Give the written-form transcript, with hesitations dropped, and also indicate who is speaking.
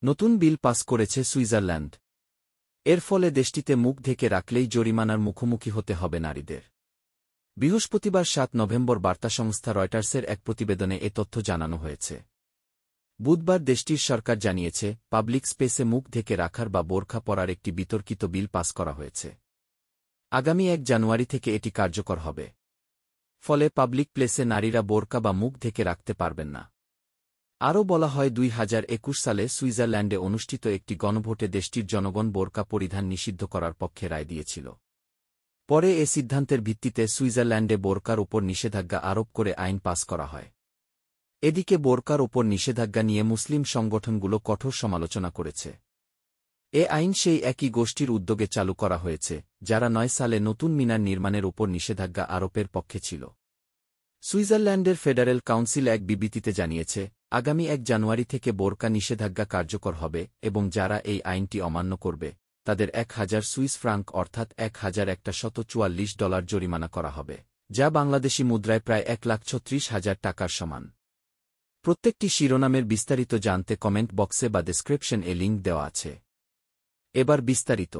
Speaker 1: নতুন bill pass করেছে Switzerland. এর ফলে দেশটিতে মুখ ঢেকে রাখলেই জরিমানার মুখোমুখি হতে হবে নারীদের। বৃহস্পতিবার ৭ নভেম্বর বার্তা সংস্থা রয়টার্সের এক প্রতিবেদনে এ তথ্য জানানো হয়েছে। বুধবার দেশটির সরকার জানিয়েছে, পাবলিক স্পেসে মুখ ঢেকে রাখার বা বোরখা পরার একটি বিতর্কিত বিল পাস করা হয়েছে। আগামী ১ জানুয়ারি থেকে এটি কার্যকর হবে। ফলে পাবলিক প্লেসে নারীরা বোরকা বা মুখ ঢেকে রাখতে পারবেন না। আরও বলা হয়, ২০২১ সালে সুইজারল্যান্ডে অনুষ্ঠিত একটি গণভোটে দেশটির জনগণ বোরকা পরিধান নিষিদ্ধ করার পক্ষে রায় দিয়েছিল। পরে এ সিদ্ধান্তের ভিত্তিতে সুইজারল্যান্ডে বোরকার ওপর নিষেধাজ্ঞা আরোপ করে আইন পাস করা হয়। এদিকে বোরকার ওপর নিষেধাজ্ঞা নিয়ে মুসলিম সংগঠনগুলো কঠোর সমালোচনা করেছে। এ আইন সেই একই গোষ্ঠীর উদ্যোগে চালু করা হয়েছে, যারা ৯ সালে নতুন মিনার নির্মাণের ওপর নিষেধাজ্ঞা আরোপের পক্ষে ছিল। সুইজারল্যান্ডের ফেডারেল কাউন্সিল এক বিবৃতিতে জানিয়েছে, আগামী ১ জানুয়ারি থেকে বোরকা নিষেধাজ্ঞা কার্যকর হবে এবং যারা এই আইনটি অমান্য করবে, তাদের ১,০০০ সুইস ফ্রাঙ্ক অর্থাৎ $১,১৪৪ জরিমানা করা হবে, যা বাংলাদেশি মুদ্রায় প্রায় ১,৩৬,০০০ টাকার সমান। প্রত্যেকটি শিরোনামের বিস্তারিত জানতে কমেন্ট বক্সে বা ডেসক্রিপশন এ লিঙ্ক দেওয়া আছে। এবার বিস্তারিত।